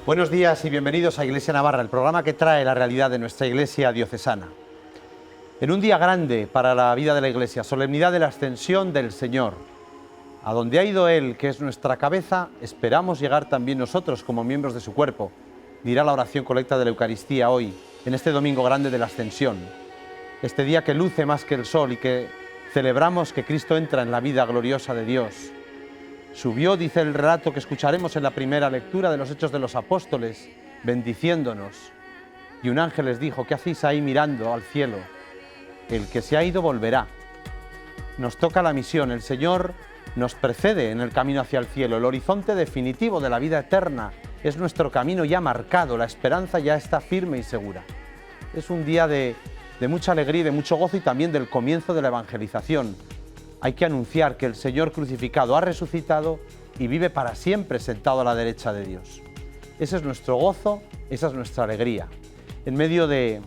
Buenos días y bienvenidos a Iglesia Navarra, el programa que trae la realidad de nuestra Iglesia diocesana. En un día grande para la vida de la Iglesia, solemnidad de la Ascensión del Señor. A donde ha ido Él, que es nuestra cabeza, esperamos llegar también nosotros como miembros de su cuerpo, dirá la oración colecta de la Eucaristía hoy, en este domingo grande de la Ascensión. Este día que luce más que el sol y que celebramos que Cristo entra en la vida gloriosa de Dios. Subió, dice el relato que escucharemos en la primera lectura de los Hechos de los Apóstoles, bendiciéndonos. Y un ángel les dijo: ¿qué hacéis ahí mirando al cielo? El que se ha ido volverá. Nos toca la misión, el Señor nos precede en el camino hacia el cielo. El horizonte definitivo de la vida eterna es nuestro camino ya marcado, la esperanza ya está firme y segura. Es un día de mucha alegría y de mucho gozo y también del comienzo de la evangelización. Hay que anunciar que el Señor crucificado ha resucitado y vive para siempre sentado a la derecha de Dios. Ese es nuestro gozo, esa es nuestra alegría. En medio de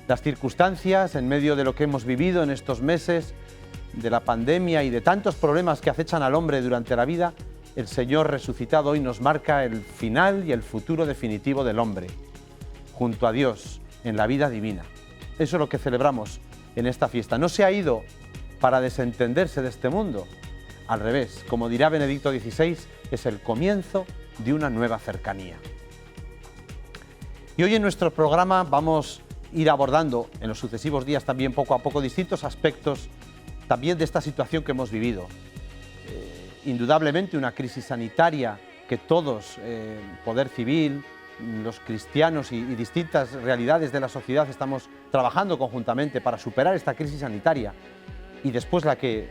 las circunstancias, en medio de lo que hemos vivido en estos meses, de la pandemia y de tantos problemas que acechan al hombre durante la vida, el Señor resucitado hoy nos marca el final y el futuro definitivo del hombre, junto a Dios, en la vida divina. Eso es lo que celebramos en esta fiesta. No se ha ido para desentenderse de este mundo. Al revés, como dirá Benedicto XVI, es el comienzo de una nueva cercanía. Y hoy en nuestro programa vamos a ir abordando en los sucesivos días también poco a poco distintos aspectos también de esta situación que hemos vivido. Indudablemente una crisis sanitaria que todos, poder civil, los cristianos y distintas realidades de la sociedad estamos trabajando conjuntamente para superar esta crisis sanitaria. Y después la que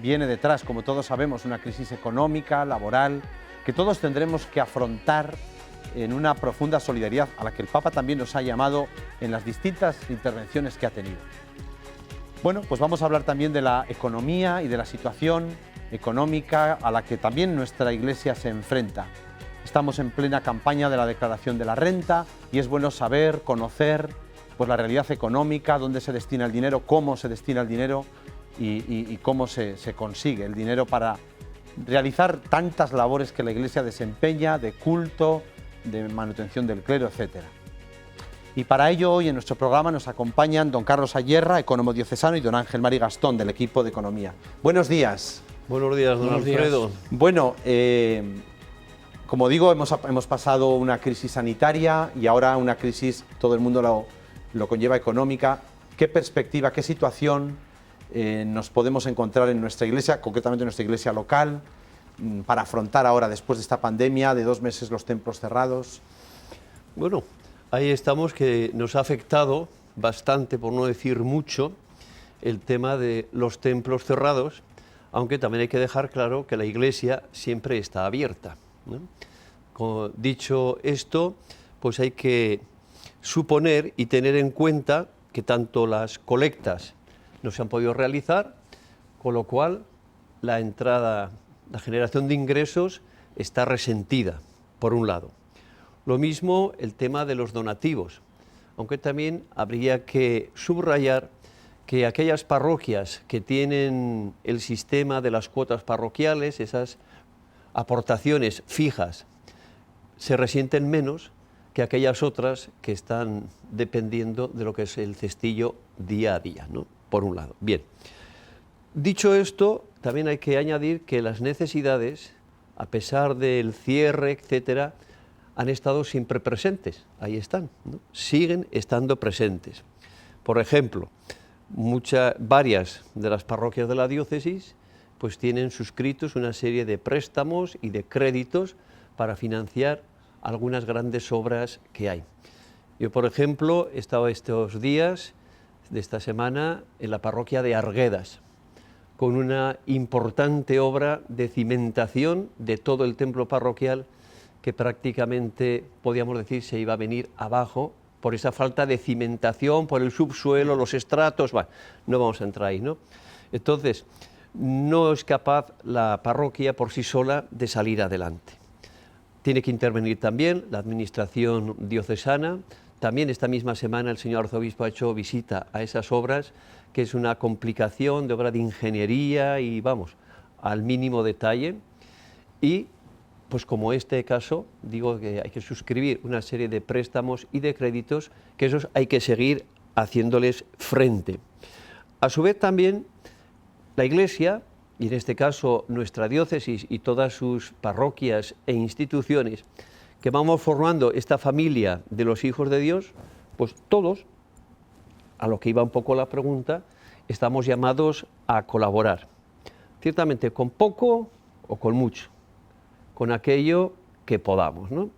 viene detrás, como todos sabemos, una crisis económica, laboral, que todos tendremos que afrontar en una profunda solidaridad a la que el Papa también nos ha llamado en las distintas intervenciones que ha tenido. Bueno, pues vamos a hablar también de la economía y de la situación económica a la que también nuestra Iglesia se enfrenta. Estamos en plena campaña de la declaración de la renta y es bueno saber, conocer pues la realidad económica, dónde se destina el dinero, cómo se destina el dinero y cómo se consigue el dinero para realizar tantas labores que la Iglesia desempeña, de culto, de manutención del clero, etc. Y para ello hoy en nuestro programa nos acompañan don Carlos Ayerra, ecónomo diocesano, y don Ángel Mari Gastón, del equipo de Economía. Buenos días. Buenos días, don Alfredo. Bueno, como digo, hemos pasado una crisis sanitaria y ahora una crisis, todo el mundo lo conlleva, económica. ¿Qué perspectiva, qué situación nos podemos encontrar en nuestra iglesia, concretamente en nuestra iglesia local, para afrontar ahora, después de esta pandemia, de 2 meses los templos cerrados? Bueno, ahí estamos, que nos ha afectado bastante, por no decir mucho, el tema de los templos cerrados, aunque también hay que dejar claro que la iglesia siempre está abierta, ¿no? Dicho esto, pues hay que suponer y tener en cuenta que tanto las colectas no se han podido realizar, con lo cual la generación de ingresos está resentida, por un lado. Lo mismo el tema de los donativos, aunque también habría que subrayar que aquellas parroquias que tienen el sistema de las cuotas parroquiales, esas aportaciones fijas, se resienten menos que aquellas otras que están dependiendo de lo que es el cestillo día a día, ¿no? Por un lado. Bien, dicho esto, también hay que añadir que las necesidades, a pesar del cierre, etcétera, han estado siempre presentes, ahí están, ¿no? Siguen estando presentes. Por ejemplo, varias de las parroquias de la diócesis pues tienen suscritos una serie de préstamos y de créditos para financiar algunas grandes obras que hay. Yo, por ejemplo, he estado estos días de esta semana en la parroquia de Arguedas, con una importante obra de cimentación de todo el templo parroquial que prácticamente, podríamos decir, se iba a venir abajo por esa falta de cimentación, por el subsuelo, los estratos, bueno, no vamos a entrar ahí, ¿no? Entonces, no es capaz la parroquia por sí sola de salir adelante. Tiene que intervenir también la administración diocesana. También esta misma semana el señor arzobispo ha hecho visita a esas obras, que es una complicación de obra de ingeniería y, vamos, al mínimo detalle. Y pues como este caso, digo que hay que suscribir una serie de préstamos y de créditos, que esos hay que seguir haciéndoles frente. A su vez también la Iglesia, y en este caso nuestra diócesis y todas sus parroquias e instituciones, que vamos formando esta familia de los hijos de Dios, pues todos, a lo que iba un poco la pregunta, estamos llamados a colaborar, ciertamente con poco o con mucho, con aquello que podamos, ¿no?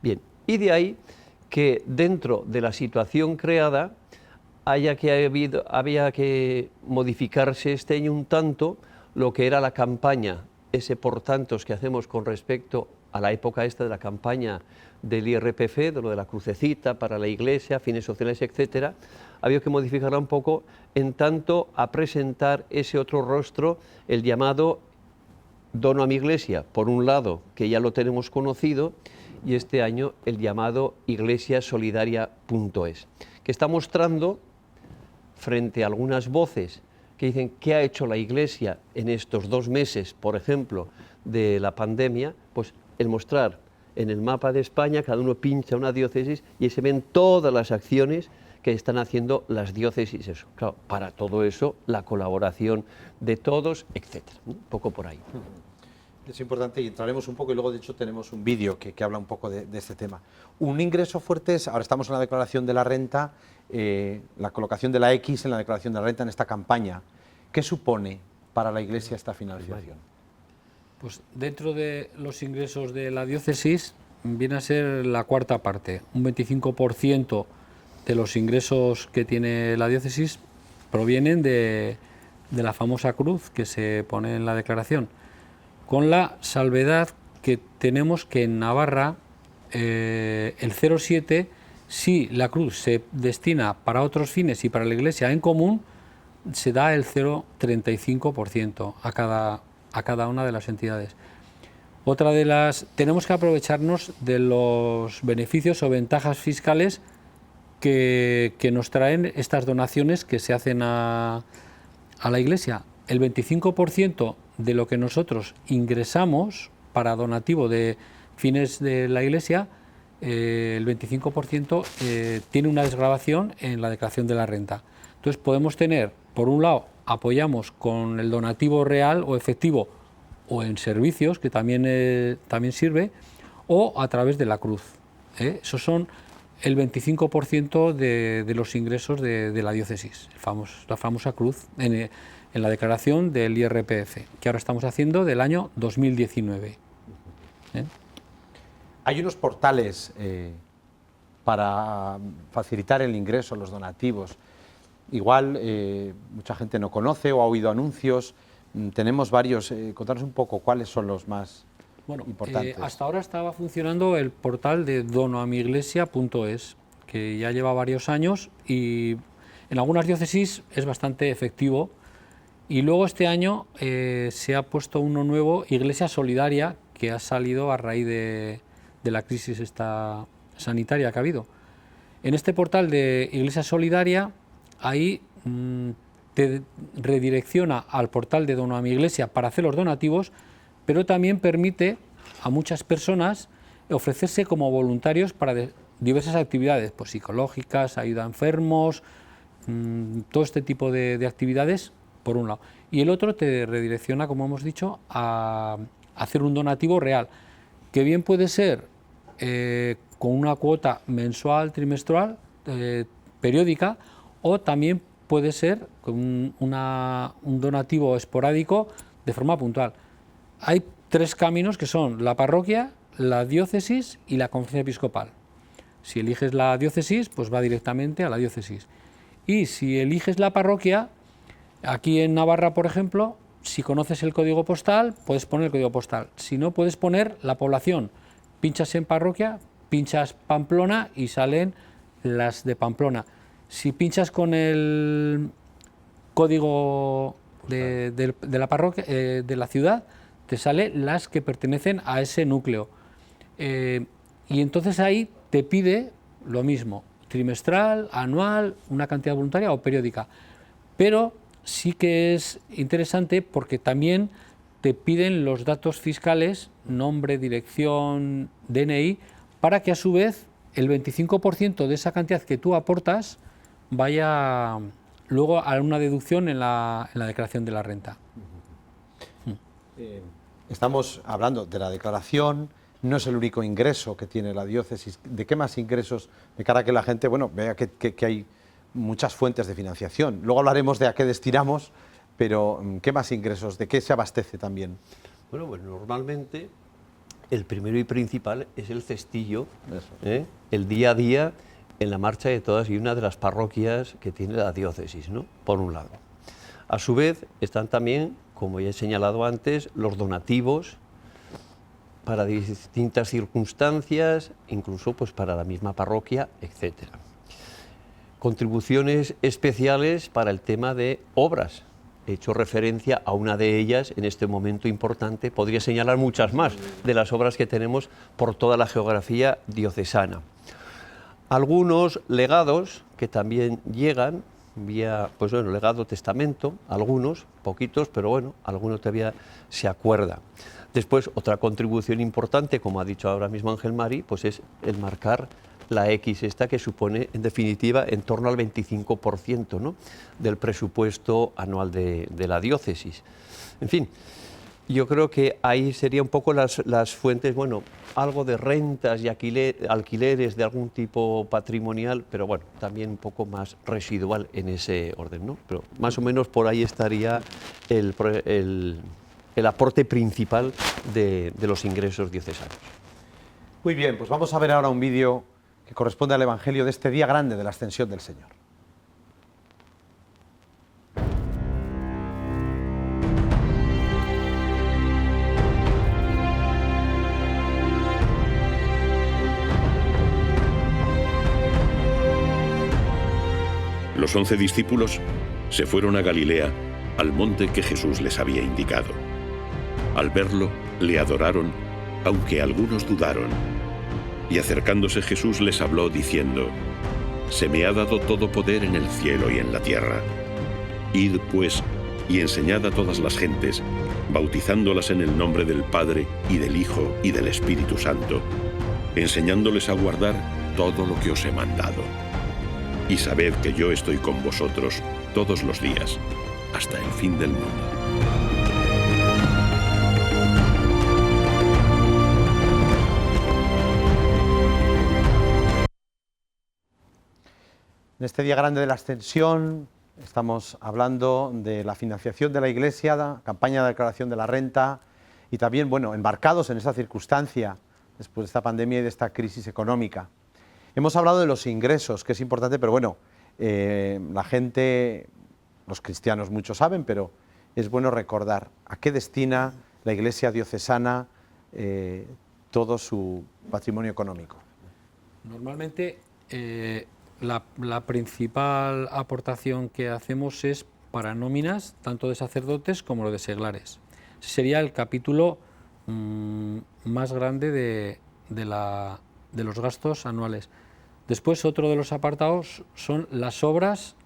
Bien, y de ahí que dentro de la situación creada había que modificarse este año un tanto lo que era la campaña, ese por tantos que hacemos con respecto a la época esta de la campaña del IRPF, de lo de la crucecita para la Iglesia, fines sociales, etcétera, había que modificarla un poco en tanto a presentar ese otro rostro, el llamado Dono a mi Iglesia, por un lado, que ya lo tenemos conocido, y este año el llamado iglesiasolidaria.es, que está mostrando, frente a algunas voces que dicen qué ha hecho la Iglesia en estos 2 meses, por ejemplo, de la pandemia, pues el mostrar en el mapa de España, cada uno pincha una diócesis y ahí se ven todas las acciones que están haciendo las diócesis. Eso, claro, para todo eso, la colaboración de todos, etcétera. Un poco por ahí. Es importante y entraremos un poco y luego de hecho tenemos un vídeo que habla un poco de este tema. Un ingreso fuerte es, ahora estamos en la declaración de la renta, la colocación de la X en la declaración de la renta en esta campaña. ¿Qué supone para la Iglesia esta financiación? Pues dentro de los ingresos de la diócesis viene a ser la cuarta parte. Un 25% de los ingresos que tiene la diócesis provienen de la famosa cruz que se pone en la declaración, con la salvedad que tenemos que en Navarra el 0,7, si la cruz se destina para otros fines y para la Iglesia en común, se da el 0,35% a cada una de las entidades. Otra de las, tenemos que aprovecharnos de los beneficios o ventajas fiscales que nos traen estas donaciones que se hacen a la Iglesia. El 25% de lo que nosotros ingresamos para donativo de fines de la Iglesia, el 25% tiene una desgravación en la declaración de la renta. Entonces podemos tener, por un lado, apoyamos con el donativo real o efectivo o en servicios, que también sirve, o a través de la cruz. Esos son el 25% de los ingresos de la diócesis, la famosa cruz, en la declaración del IRPF, que ahora estamos haciendo del año 2019. Hay unos portales para facilitar el ingreso, los donativos. Igual mucha gente no conoce o ha oído anuncios. Tenemos varios. Contanos un poco cuáles son los más importantes. Hasta ahora estaba funcionando el portal de donoamiglesia.es, que ya lleva varios años y en algunas diócesis es bastante efectivo. Y luego este año se ha puesto uno nuevo, Iglesia Solidaria, que ha salido a raíz de la crisis esta sanitaria que ha habido. En este portal de Iglesia Solidaria, ahí te redirecciona al portal de Dono a mi Iglesia para hacer los donativos, pero también permite a muchas personas ofrecerse como voluntarios para diversas actividades, pues psicológicas, ayuda a enfermos, todo este tipo de actividades, por un lado. Y el otro te redirecciona, como hemos dicho, a hacer un donativo real, que bien puede ser con una cuota mensual, trimestral, periódica, o también puede ser con un donativo esporádico de forma puntual. Hay 3 caminos que son la parroquia, la diócesis y la conferencia episcopal. Si eliges la diócesis, pues va directamente a la diócesis. Y si eliges la parroquia, aquí en Navarra, por ejemplo, si conoces el código postal, puedes poner el código postal. Si no, puedes poner la población. Pinchas en parroquia, pinchas Pamplona y salen las de Pamplona. Si pinchas con el código de la parroquia, de la ciudad, te salen las que pertenecen a ese núcleo. Y entonces ahí te pide lo mismo, trimestral, anual, una cantidad voluntaria o periódica. Pero sí que es interesante porque también te piden los datos fiscales, nombre, dirección, DNI, para que a su vez el 25% de esa cantidad que tú aportas vaya luego a una deducción en la declaración de la renta. Estamos hablando de la declaración, no es el único ingreso que tiene la diócesis. ¿De qué más ingresos? De cara a que la gente, bueno, vea que hay muchas fuentes de financiación. Luego hablaremos de a qué destinamos, pero ¿qué más ingresos? ¿De qué se abastece también? Bueno, pues normalmente el primero y principal es el cestillo, el día a día en la marcha de todas y una de las parroquias que tiene la diócesis, ¿no? Por un lado. A su vez están también, como ya he señalado antes, los donativos para distintas circunstancias, incluso pues para la misma parroquia, etcétera. Contribuciones especiales para el tema de obras. He hecho referencia a una de ellas en este momento importante. Podría señalar muchas más de las obras que tenemos por toda la geografía diocesana. Algunos legados que también llegan vía, pues bueno, legado testamento, algunos, poquitos, pero bueno, algunos todavía se acuerda. Después, otra contribución importante, como ha dicho ahora mismo Ángel Mari, pues es el marcar la X esta, que supone, en definitiva, en torno al 25%, ¿no?, del presupuesto anual de la diócesis. En fin, yo creo que ahí serían un poco las fuentes, bueno, algo de rentas y alquileres de algún tipo patrimonial, pero bueno, también un poco más residual en ese orden, ¿no? Pero más o menos por ahí estaría el aporte principal de los ingresos diocesanos. Muy bien, pues vamos a ver ahora un vídeo que corresponde al Evangelio de este día grande de la Ascensión del Señor. Los 11 discípulos se fueron a Galilea, al monte que Jesús les había indicado. Al verlo, le adoraron, aunque algunos dudaron. Y acercándose Jesús les habló diciendo: «Se me ha dado todo poder en el cielo y en la tierra. Id, pues, y enseñad a todas las gentes, bautizándolas en el nombre del Padre, y del Hijo, y del Espíritu Santo, enseñándoles a guardar todo lo que os he mandado. Y sabed que yo estoy con vosotros todos los días, hasta el fin del mundo». En este día grande de la Ascensión estamos hablando de la financiación de la Iglesia, la campaña de declaración de la renta y también, bueno, embarcados en esta circunstancia después de esta pandemia y de esta crisis económica. Hemos hablado de los ingresos, que es importante, pero bueno, la gente, los cristianos muchos saben, pero es bueno recordar a qué destina la Iglesia diocesana todo su patrimonio económico. Normalmente la principal aportación que hacemos es para nóminas, tanto de sacerdotes como de seglares. Ese sería el capítulo más grande de los gastos anuales. Después, otro de los apartados son las obras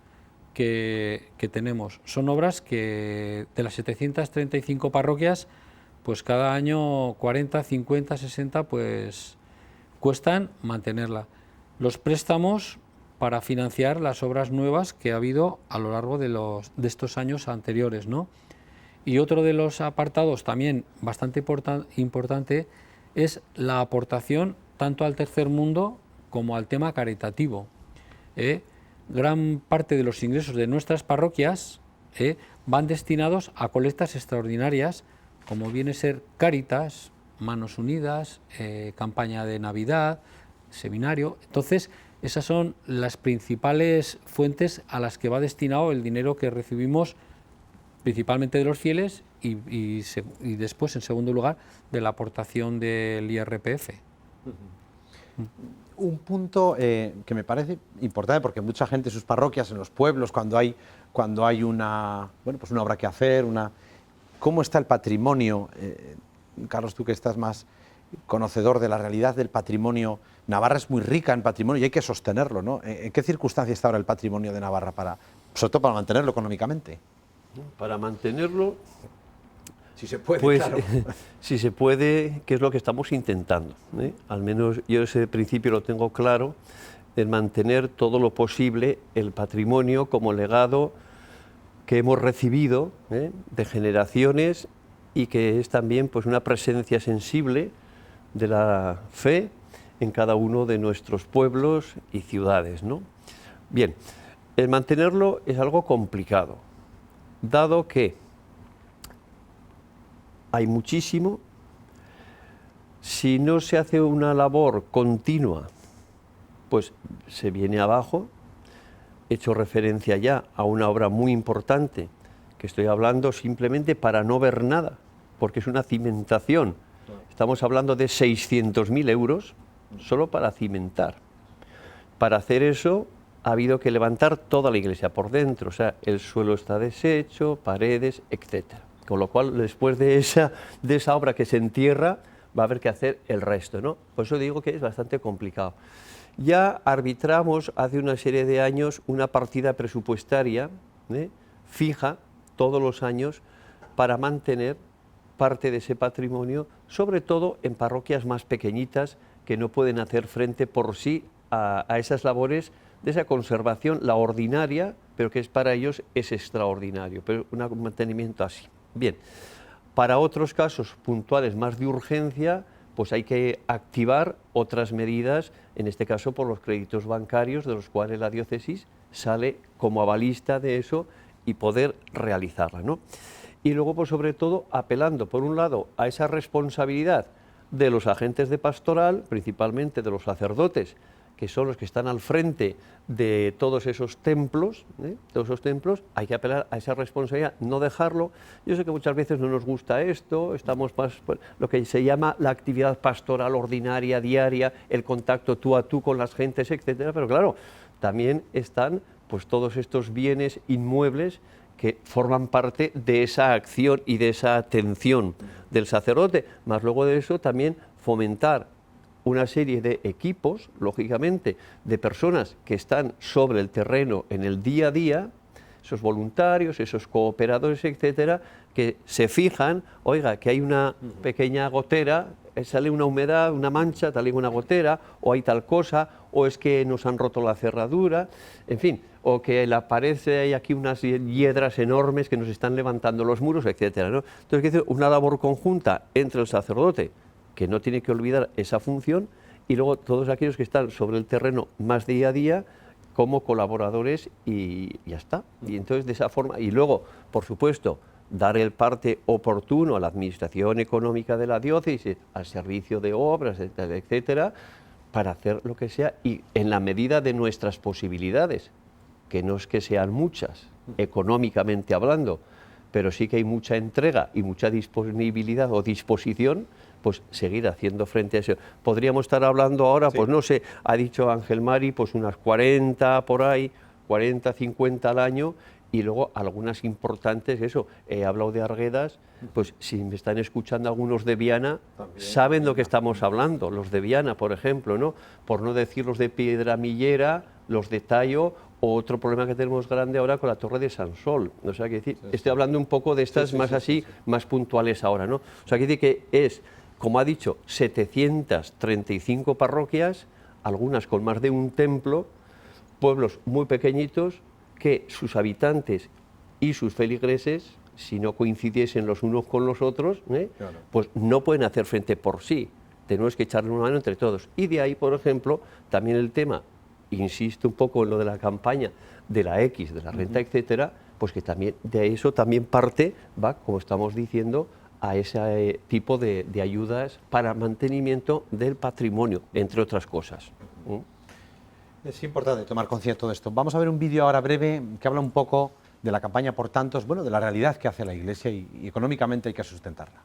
que tenemos. Son obras que de las 735 parroquias, pues cada año 40, 50, 60, pues cuestan mantenerla. Los préstamos para financiar las obras nuevas que ha habido a lo largo de estos años anteriores, ¿no? Y otro de los apartados también bastante importante es la aportación tanto al tercer mundo como al tema caritativo. Gran parte de los ingresos de nuestras parroquias van destinados a colectas extraordinarias, como viene a ser Cáritas, Manos Unidas, campaña de Navidad, seminario. Entonces, esas son las principales fuentes a las que va destinado el dinero que recibimos, principalmente de los fieles y después, en segundo lugar, de la aportación del IRPF. Un punto que me parece importante, porque mucha gente en sus parroquias, en los pueblos, cuando hay una obra que hacer, ¿cómo está el patrimonio? Carlos, tú que estás más conocedor de la realidad del patrimonio, Navarra es muy rica en patrimonio y hay que sostenerlo, ¿no? ¿En qué circunstancia está ahora el patrimonio de Navarra, sobre todo para mantenerlo económicamente? Para mantenerlo, Si se puede, Pues claro. si se puede, que es lo que estamos intentando, ¿eh? Al menos yo ese principio lo tengo claro, el mantener todo lo posible el patrimonio como legado que hemos recibido, de generaciones, y que es también pues una presencia sensible de la fe en cada uno de nuestros pueblos y ciudades, ¿no? Bien, el mantenerlo es algo complicado, dado que hay muchísimo. Si no se hace una labor continua, pues se viene abajo. He hecho referencia ya a una obra muy importante, que estoy hablando simplemente para no ver nada, porque es una cimentación. Estamos hablando de 600.000 euros solo para cimentar. Para hacer eso ha habido que levantar toda la iglesia por dentro, o sea, el suelo está deshecho, paredes, etcétera. Con lo cual, después de esa obra que se entierra, va a haber que hacer el resto, ¿no? Por eso digo que es bastante complicado. Ya arbitramos hace una serie de años una partida presupuestaria fija todos los años para mantener parte de ese patrimonio, sobre todo en parroquias más pequeñitas que no pueden hacer frente por sí a esas labores de esa conservación, la ordinaria, pero que para ellos es extraordinario, pero un mantenimiento así. Bien, para otros casos puntuales más de urgencia, pues hay que activar otras medidas, en este caso por los créditos bancarios, de los cuales la diócesis sale como avalista de eso y poder realizarla, ¿no? Y luego, pues sobre todo, apelando, por un lado, a esa responsabilidad de los agentes de pastoral, principalmente de los sacerdotes, que son los que están al frente de todos esos templos, hay que apelar a esa responsabilidad, no dejarlo. Yo sé que muchas veces no nos gusta esto, estamos más por lo que se llama la actividad pastoral ordinaria, diaria, el contacto tú a tú con las gentes, etcétera, pero claro, también están pues todos estos bienes inmuebles que forman parte de esa acción y de esa atención del sacerdote, más luego de eso también fomentar una serie de equipos, lógicamente, de personas que están sobre el terreno en el día a día, esos voluntarios, esos cooperadores, etcétera, que se fijan, oiga, que hay una pequeña gotera, sale una humedad, una mancha, sale una gotera, o hay tal cosa, o es que nos han roto la cerradura, en fin, o que en la pared hay aquí unas hiedras enormes que nos están levantando los muros, etcétera, ¿no? Entonces, hay que hacer una labor conjunta entre el sacerdote, que no tiene que olvidar esa función, y luego todos aquellos que están sobre el terreno más día a día como colaboradores, y ya está. Y entonces de esa forma, y luego, por supuesto, dar el parte oportuno a la administración económica de la diócesis, al servicio de obras, etcétera, para hacer lo que sea, y en la medida de nuestras posibilidades, que no es que sean muchas, económicamente hablando, pero sí que hay mucha entrega y mucha disponibilidad o disposición, pues seguir haciendo frente a eso. Podríamos estar hablando ahora, sí, pues no sé, ha dicho Ángel Mari, pues unas 40 por ahí, 40, 50 al año, y luego algunas importantes, eso, he hablado de Arguedas, pues si me están escuchando algunos de Viana, también saben lo que estamos hablando, los de Viana, por ejemplo, ¿no? Por no decir los de Piedramillera, los de Tallo, o otro problema que tenemos grande ahora con la Torre de San Sol. O sea, que decir, sí, estoy hablando un poco de estas más así, más puntuales ahora, ¿no? O sea, que decir que es, como ha dicho, 735 parroquias, algunas con más de un templo, pueblos muy pequeñitos, que sus habitantes y sus feligreses, si no coincidiesen los unos con los otros, claro, pues no pueden hacer frente por sí. Tenemos que echarle una mano entre todos. Y de ahí, por ejemplo, también el tema, insisto un poco en lo de la campaña de la X, de la renta, etcétera, pues que también de eso también parte, va, como estamos diciendo, a ese tipo de ayudas para mantenimiento del patrimonio, entre otras cosas. Es importante tomar conciencia de esto. Vamos a ver un vídeo ahora breve que habla un poco de la campaña por tantos, bueno, de la realidad que hace la Iglesia y económicamente hay que sustentarla.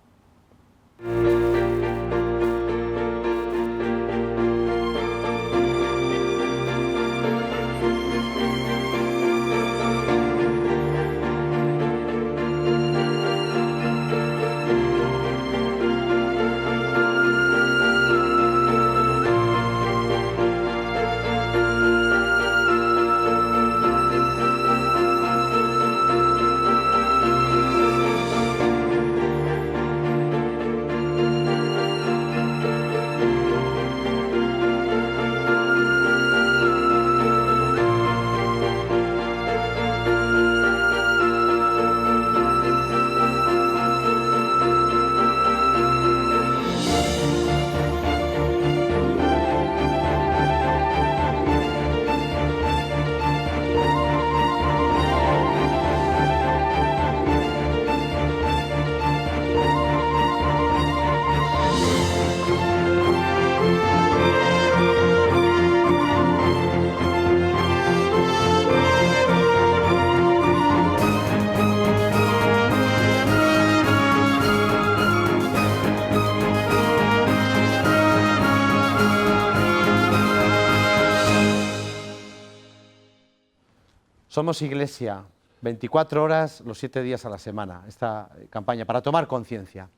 Somos Iglesia, 24 horas los 7 días a la semana, esta campaña, para tomar conciencia.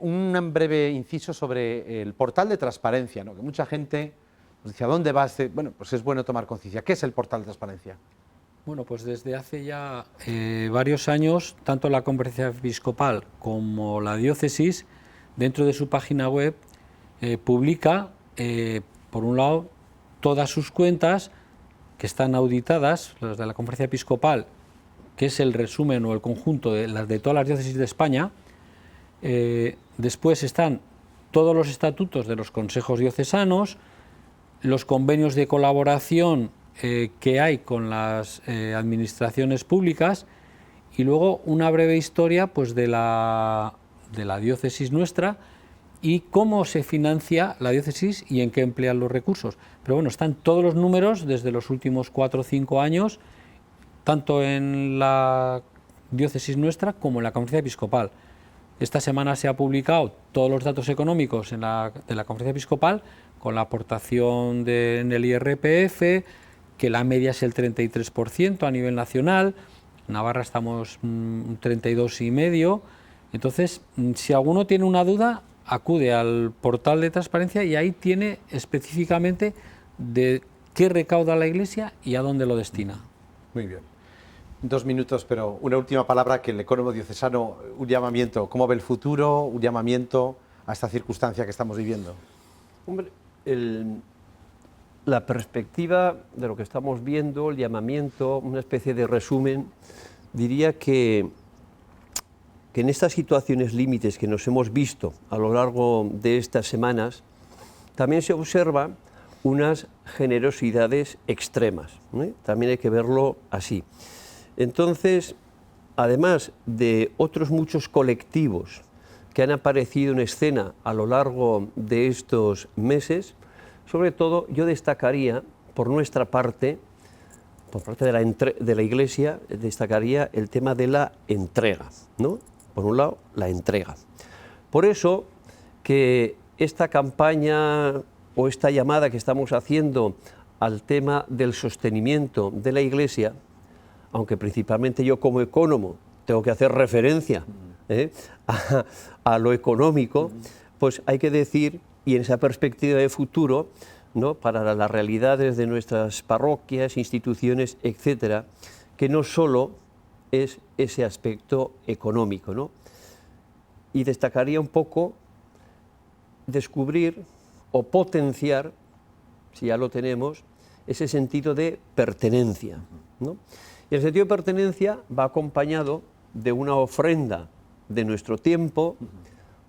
Un breve inciso sobre el portal de transparencia, ¿no? Que mucha gente nos dice, ¿a dónde vas? Bueno, pues es bueno tomar conciencia. ¿Qué es el portal de transparencia? Bueno, pues desde hace ya varios años, tanto la Conferencia Episcopal como la Diócesis, dentro de su página web, publica, por un lado, todas sus cuentas que están auditadas, las de la Conferencia Episcopal, que es el resumen o el conjunto de las de todas las diócesis de España. Después están todos los estatutos de los consejos diocesanos, los convenios de colaboración que hay con las administraciones públicas, y luego una breve historia pues, de la diócesis nuestra y cómo se financia la diócesis y en qué emplean los recursos. Pero bueno, están todos los números desde los últimos 4 o 5 años, tanto en la diócesis nuestra como en la Conferencia Episcopal. Esta semana se ha publicado todos los datos económicos de la Conferencia Episcopal, con la aportación en el IRPF, que la media es el 33% a nivel nacional, en Navarra estamos 32,5%. Entonces, si alguno tiene una duda, acude al portal de transparencia y ahí tiene específicamente de qué recauda la Iglesia y a dónde lo destina. Muy bien. 2 minutos, pero una última palabra, que el ecónomo diocesano, un llamamiento, ¿cómo ve el futuro? Un llamamiento a esta circunstancia que estamos viviendo. Hombre, la perspectiva de lo que estamos viendo, el llamamiento, una especie de resumen, diría que en estas situaciones límites que nos hemos visto a lo largo de estas semanas, también se observa unas generosidades extremas, ¿eh? También hay que verlo así. Entonces, además de otros muchos colectivos que han aparecido en escena a lo largo de estos meses, sobre todo yo destacaría, por nuestra parte, por parte de la Iglesia, destacaría el tema de la entrega, ¿no? Por un lado, la entrega. Por eso que esta campaña o esta llamada que estamos haciendo al tema del sostenimiento de la Iglesia, aunque principalmente yo como ecónomo tengo que hacer referencia a lo económico, pues hay que decir, y en esa perspectiva de futuro, ¿no?, para las realidades de nuestras parroquias, instituciones, etcétera, que no solo es ese aspecto económico, ¿no? Y destacaría un poco descubrir o potenciar, si ya lo tenemos, ese sentido de pertenencia, ¿no? Y el sentido de pertenencia va acompañado de una ofrenda de nuestro tiempo,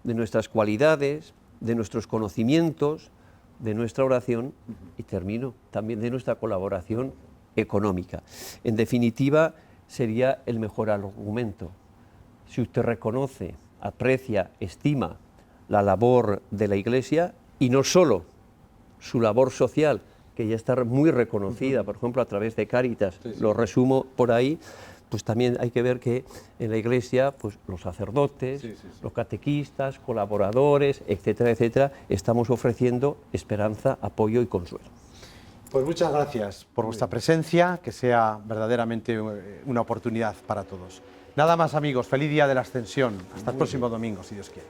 de nuestras cualidades, de nuestros conocimientos, de nuestra oración y termino también de nuestra colaboración económica. En definitiva, sería el mejor argumento. Si usted reconoce, aprecia, estima la labor de la Iglesia y no solo su labor social, que ya está muy reconocida, por ejemplo, a través de Cáritas, lo resumo por ahí, pues también hay que ver que en la Iglesia, pues los sacerdotes, los catequistas, colaboradores, etcétera, etcétera, estamos ofreciendo esperanza, apoyo y consuelo. Pues muchas gracias por vuestra presencia, que sea verdaderamente una oportunidad para todos. Nada más, amigos, feliz día de la Ascensión. Hasta el próximo domingo, si Dios quiere.